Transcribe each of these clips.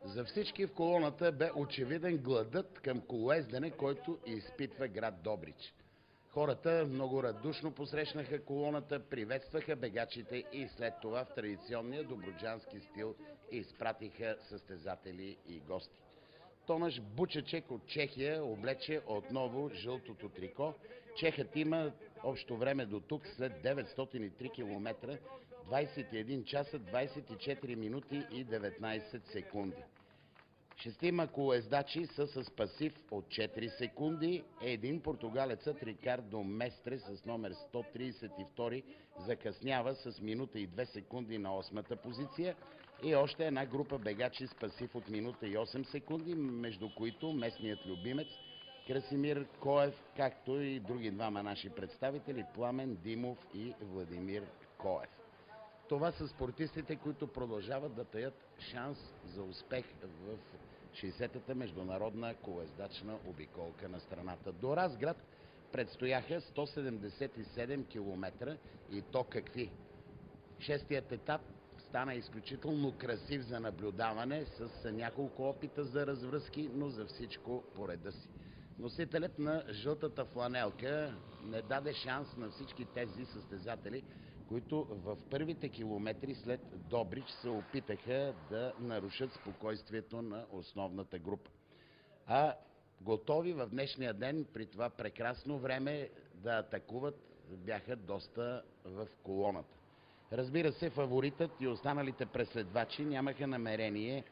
За всички в колоната бе очевиден гладът към колоездене, който изпитва град Добрич. Хората много радушно посрещнаха колоната, приветстваха бегачите и след това в традиционния добруджански стил изпратиха състезатели и гости. Томаш Бучачек от Чехия облече отново жълтото трико. Чехът има общо време до тук след 903 км, 21 часа, 24 минути и 19 секунди. Шестима колоездачи са с пасив от 4 секунди. Един португалецът Рикардо Местре с номер 132 закъснява с минута и 2 секунди на 8-та позиция и още една група бегачи с пасив от минута и 8 секунди, между които местният любимец Красимир Коев, както и други двама наши представители Пламен Димов и Владимир Коев. Това са спортистите, които продължават да таят шанс за успех в 60-та международна колоездачна обиколка на страната. До Разград предстояха 177 км и то какви. Шестият етап стана изключително красив за наблюдаване с няколко опита за развръзки, но за всичко по реда си. Носителят на жълтата фланелка не даде шанс на всички тези състезатели, които в първите километри след Добрич се опитаха да нарушат спокойствието на основната група. А готови в днешния ден при това прекрасно време да атакуват бяха доста в колоната. Разбира се, фаворитът и останалите преследвачи нямаха намерение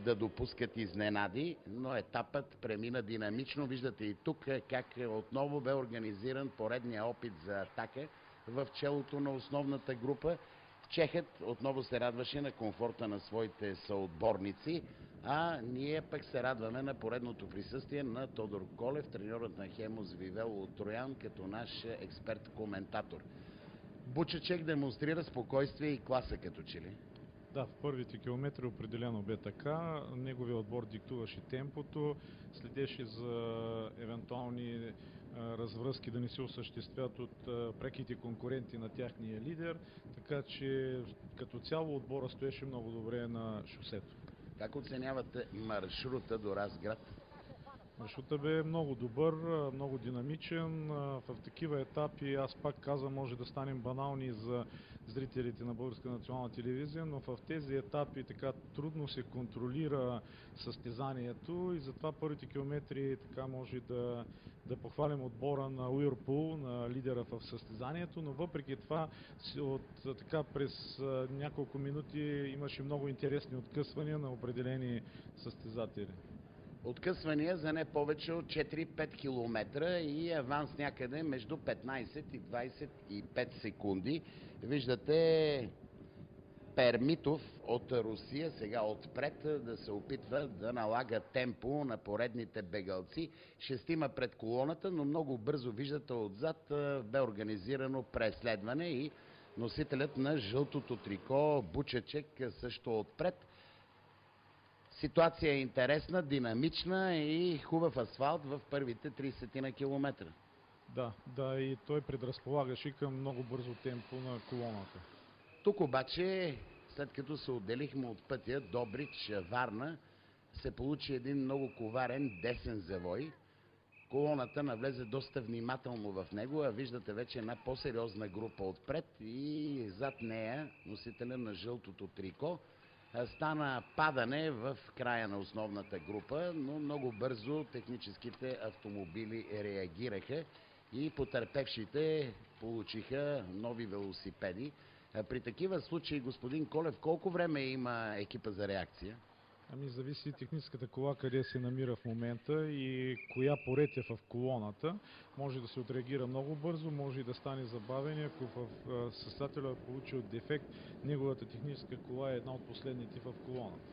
да допускат изненади, но етапът премина динамично. Виждате и тук как отново бе организиран поредния опит за атака в челото на основната група. Чехът отново се радваше на комфорта на своите съотборници, а ние пък се радваме на поредното присъствие на Тодор Колев, треньорът на Хемус Вивело от Троян, като наш експерт-коментатор. Бучачек демонстрира спокойствие и класа като че ли. Да, в първите километри определено бе така. Неговият отбор диктуваше темпото, следеше за евентуални развръзки да не се осъществят от преките конкуренти на тяхния лидер, така че като цяло отбора стоеше много добре на шосето. Как оценявате маршрута до Разград? Маршрута бе много добър, много динамичен. В такива етапи, аз пак казвам, може да станем банални за зрителите на Българска национална телевизия, но в тези етапи така трудно се контролира състезанието и затова първите километри така може да похвалим отбора на Уирпул, на лидера в състезанието, но въпреки това така през няколко минути имаше много интересни откъсвания на определени състезатели. Откъсвания за не повече от 4-5 км и аванс някъде между 15 и 25 секунди. Виждате Пермитов от Русия сега отпред да се опитва да налага темпо на поредните бегалци. Шестима пред колоната, но много бързо виждате отзад бе организирано преследване и носителят на жълтото трико Бучачек също отпред. Ситуация е интересна, динамична и хубав асфалт в първите 30 на километра. Да, и той предразполагаше към много бързо темпо на колоната. Тук обаче, след като се отделихме от пътя Добрич-Варна, се получи един много коварен десен завой. Колоната навлезе доста внимателно в него, а виждате вече една по-сериозна група отпред и зад нея носителя на жълтото трико. Стана падане в края на основната група, но много бързо техническите автомобили реагираха и потърпевшите получиха нови велосипеди. При такива случаи, господин Колев, колко време има екипа за реакция? Зависи техническата кола къде се намира в момента и коя поред е в колоната. Може да се отреагира много бързо, може и да стане забавение, ако в състезателя е получил дефект, неговата техническа кола е една от последните в колоната.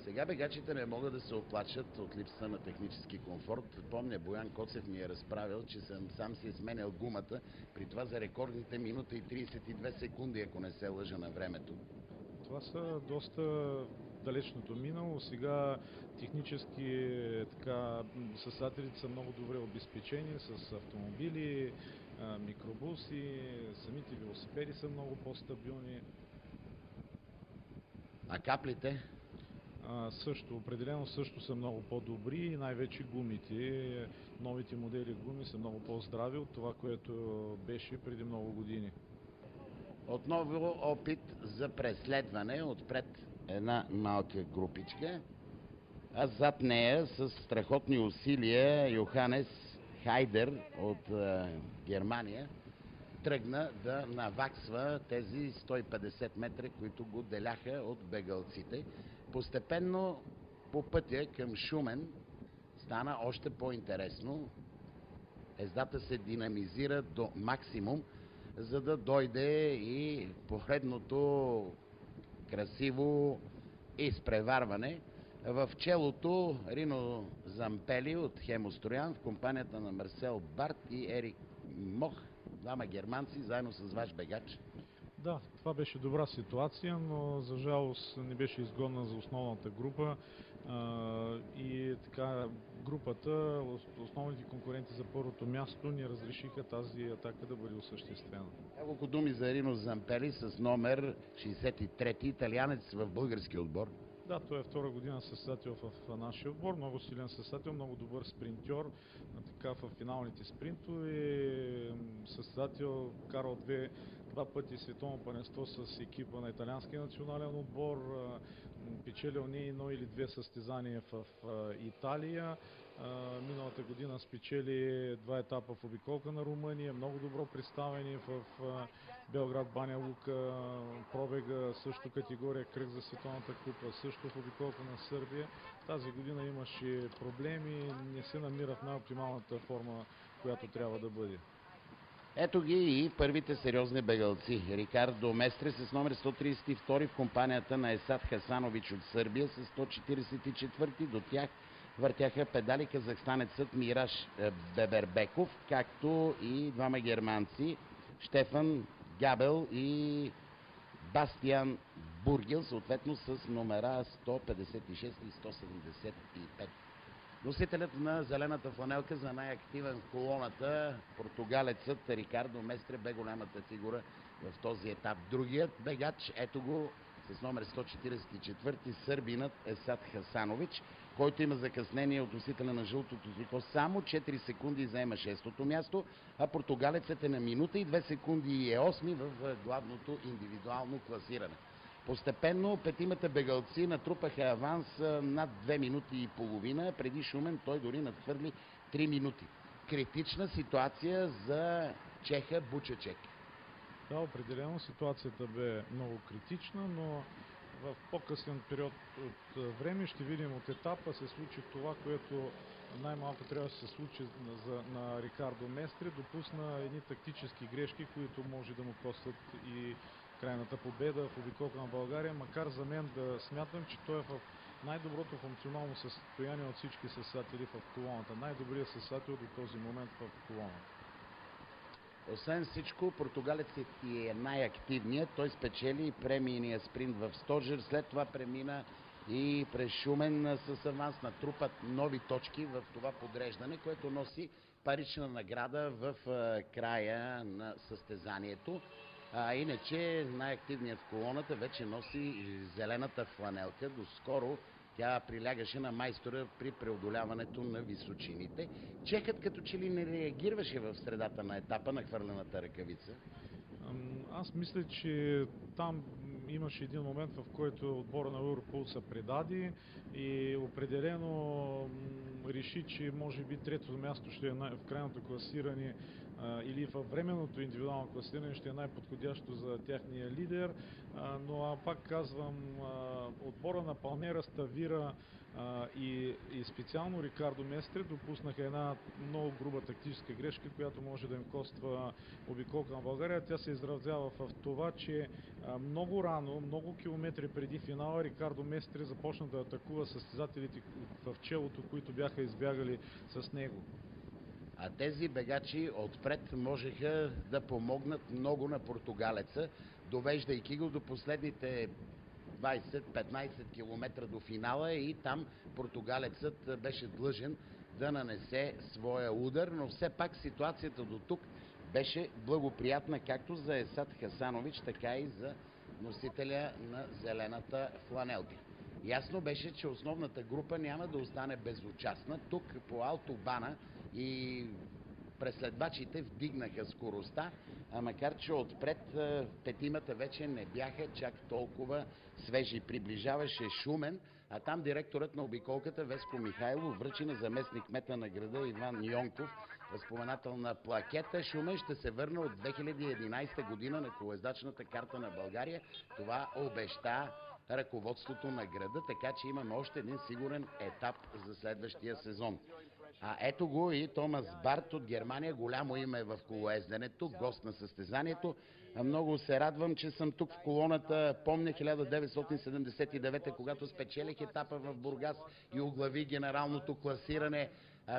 Сега бегачите не могат да се оплачат от липсата на технически комфорт. Помня, Боян Коцев ми е разправил, че сам си е сменял гумата, при това за рекордните минута и 32 секунди, ако не се лъжа на времето. Това са доста далечното минало. Сега технически състезателите са много добре обезпечени с автомобили, микробуси, самите велосипеди са много по-стабилни. А каплите? Също, определено също са много по-добри и най-вече гумите. Новите модели гуми са много по-здрави от това, което беше преди много години. Отново опит за преследване отпред една малка групичка, а зад нея с страхотни усилия Йоханес Хайдер от Германия тръгна да наваксва тези 150 метра, които го деляха от бегалците. Постепенно по пътя към Шумен стана още по-интересно. Ездата се динамизира до максимум, за да дойде и поредното красиво изпреварване. В челото Рино Зампели от Хемостроян в компанията на Марсел Барт и Ерик Мох, двама германци, заедно с ваш бегач. Да, това беше добра ситуация, но за жалост не беше изгодна за основната група и така групата, основните конкуренти за първото място не разрешиха тази атака да бъде осъществена. Няколко думи за Рино Зампели с номер 63, италианец в български отбор. Да, той е втора година състезател в нашия отбор, много силен състезател, много добър спринтьор, така в финалните спринтове, състезател, карал два пъти световно първенство с екипа на италианския национален отбор, печелил не едно или две състезания в Италия. Миналата година спечели 2 етапа в обиколка на Румъния, много добро представяне в Белград, Баня Лука, пробега също категория кръг за световната купа, също в обиколка на Сърбия. Тази година имаше проблеми, не се намира в най-оптималната форма, която трябва да бъде. Ето ги и първите сериозни бегалци. Рикардо Местре с номер 132 в компанията на Есад Хасанович от Сърбия с 144. До тях въртяха педали казахстанецът Мираш Бебербеков, както и двама германци Штефан Габел и Бастиан Бургел, съответно с номера 156 и 175. Носителят на зелената фланелка за най-активен в колоната, португалецът Рикардо Местре, бе голямата фигура в този етап. Другият бегач, ето го, с номер 144, сърбинът Есад Хасанович, който има закъснение от носителя на жълтото трико. Само 4 секунди заема 6-то място, а португалецът е на минута и 2 секунди и е 8 в главното индивидуално класиране. Постепенно петимата бегалци натрупаха аванс над 2 минути и половина. Преди Шумен той дори надхвърли 3 минути. Критична ситуация за чеха Бучачек. Да, определено ситуацията бе много критична, но в по-късен период от време ще видим от етапа се случи това, което най-малко трябва да се случи на Рикардо Местре. Допусна едни тактически грешки, които може да му костват и крайната победа в обиколка на България, макар за мен да смятам, че той е в най-доброто функционално състояние от всички състезатели в колоната. Най-добрият състезател до този момент в колоната. Освен всичко, португалецът е най-активният. Той спечели премийния спринт в Стожер, след това премина и през Шумен с аванс, натрупат нови точки в това подреждане, което носи парична награда в края на състезанието. Иначе най-активният в колоната вече носи зелената фланелка. Доскоро тя прилягаше на майстора при преодоляването на височините. Чехът като че ли не реагираше в средата на етапа на хвърлената ръкавица. Аз мисля, че там имаше един момент, в който отбора на Европол се предаде и определено реши, че може би третото място ще е в крайното класиране или във временното индивидуално класиране ще е най-подходящо за тяхния лидер, но пак казвам, отбора на Палмера, Ставира и специално Рикардо Местре допуснаха една много груба тактическа грешка, която може да им коства обиколка на България. Тя се изразява в това, че много рано, много километри преди финала, Рикардо Местре започна да атакува състезателите в челото, които бяха избягали с него. А тези бегачи отпред можеха да помогнат много на португалеца, довеждайки го до последните 20-15 км до финала и там португалецът беше длъжен да нанесе своя удар, но все пак ситуацията до тук беше благоприятна както за Есад Хасанович, така и за носителя на зелената фланелка. Ясно беше, че основната група няма да остане безучастна. Тук по автобана и преследвачите вдигнаха скоростта, а макар че отпред петимата вече не бяха чак толкова свежи. Приближаваше Шумен, а там директорът на обиколката Веско Михайлов връчи на заместник кмета на града Иван Йонков възпоменателна плакета. Шумен ще се върне от 2011 година на колездачната карта на България. Това обеща ръководството на града, така че имаме още един сигурен етап за следващия сезон. А ето го и Томас Барт от Германия, голямо име в колоезденето, гост на състезанието. Много се радвам, че съм тук в колоната. Помня 1979, когато спечелих етапа в Бургас и оглави генералното класиране.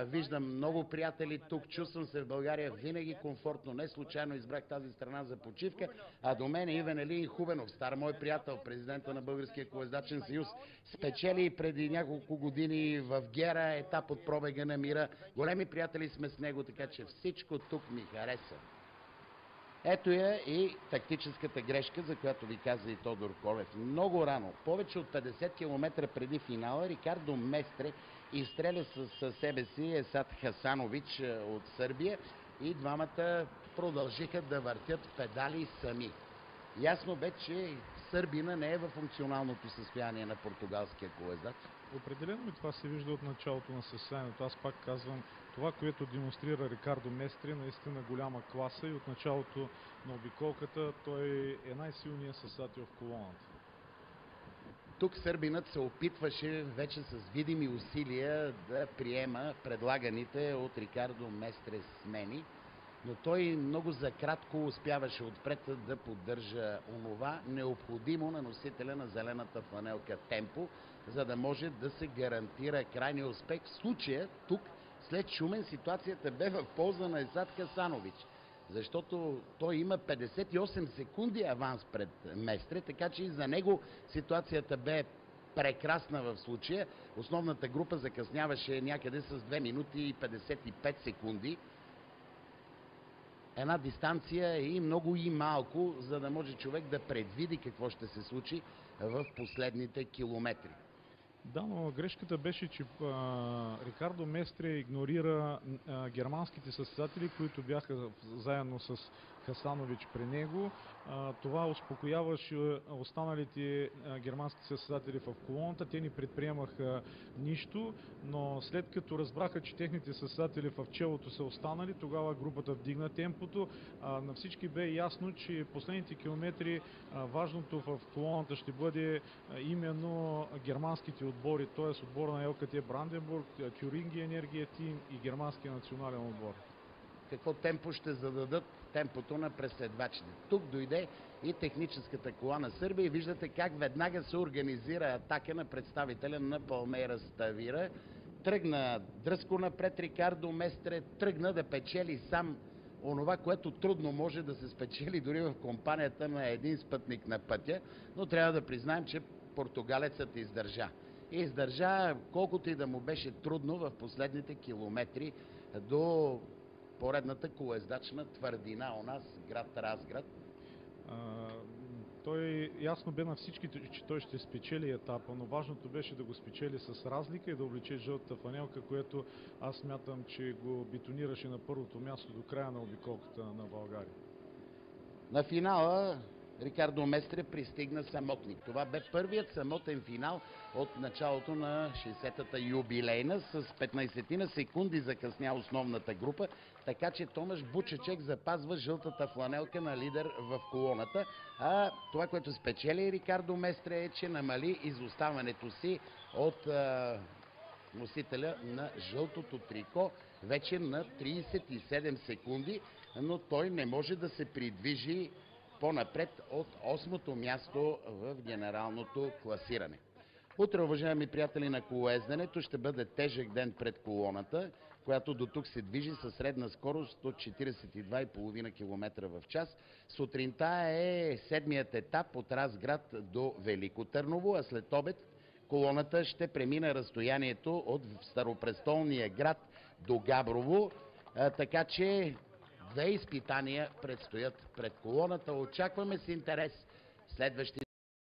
Виждам много приятели тук, чувствам се в България винаги комфортно. Не случайно избрах тази страна за почивка, а до мен е Иван Елин Хубенов, стар мой приятел, президента на Българския колездачен съюз. Спечели преди няколко години в Гера етап от пробега на мира. Големи приятели сме с него, така че всичко тук ми хареса. Ето я и тактическата грешка, за която ви каза и Тодор Колев. Много рано, повече от 50 км преди финала, Рикардо Местре изстреля със себе си Есад Хасанович от Сърбия и двамата продължиха да въртят педали сами. Ясно бе, че сърбина не е във функционалното състояние на португалския колезач. Определено и това се вижда от началото на състезанието. Аз пак казвам, това, което демонстрира Рикардо Местре, наистина голяма класа и от началото на обиколката той е най-силният състезател в колоната. Тук сърбинът се опитваше вече с видими усилия да приема предлаганите от Рикардо Местре смени, но той много за кратко успяваше отпред да поддържа онова необходимо на носителя на зелената фланелка темпо, за да може да се гарантира крайния успех. В случая тук след Шумен ситуацията бе в полза на Есад Хасанович, защото той има 58 секунди аванс пред Местре, така че и за него ситуацията бе прекрасна в случая. Основната група закъсняваше някъде с 2 минути и 55 секунди. Една дистанция и много и малко, за да може човек да предвиди какво ще се случи в последните километри. Да, но грешката беше, че Рикардо Местре игнорира германските състезатели, които бяха заедно с Хасанович при него. Това успокояваше останалите германски състезатели в колоната. Те не предприемаха нищо, но след като разбраха, че техните състезатели в челото са останали, тогава групата вдигна темпото. На всички бе ясно, че последните километри важното в колоната ще бъде именно германските отбори, т.е. отбора на ЛКТ Бранденбург, Тюрингия Енергия Тим и германския национален отбор. Какво темпо ще зададат темпото на преследвачите. Тук дойде и техническата кола на Сърбия и виждате как веднага се организира атака на представителя на Палмейрас Тавира. Тръгна дръзко напред Рикардо Местре, тръгна да печели сам онова, което трудно може да се спечели дори в компанията на един спътник на пътя, но трябва да признаем, че португалецът издържа. И издържа колкото и да му беше трудно в последните километри до поредната колездачна твърдина у нас, град Разград. Той ясно бе на всички, че той ще спечели етапа, но важното беше да го спечели с разлика и да облече жълтата фанелка, което аз смятам, че го бетонираше на първото място до края на обиколката на България. На финала Рикардо Местре пристигна самотник. Това бе първият самотен финал от началото на 60-та юбилейна. С 15 секунди закъсня основната група, така че Томаш Бучечек запазва жълтата фланелка на лидер в колоната. А това, което спечели Рикардо Местре, е, че намали изоставането си от носителя на жълтото трико вече на 37 секунди, но той не може да се придвижи по-напред от 8-то място в генералното класиране. Утре, уважаеми приятели на колоезденето, ще бъде тежък ден пред колоната, която до тук се движи със средна скорост от 42,5 км в час. Сутринта е седмият етап от Разград до Велико Търново, а след обед колоната ще премине разстоянието от Старопрестолния град до Габрово, така че две изпитания предстоят пред колоната. Очакваме с интерес следващите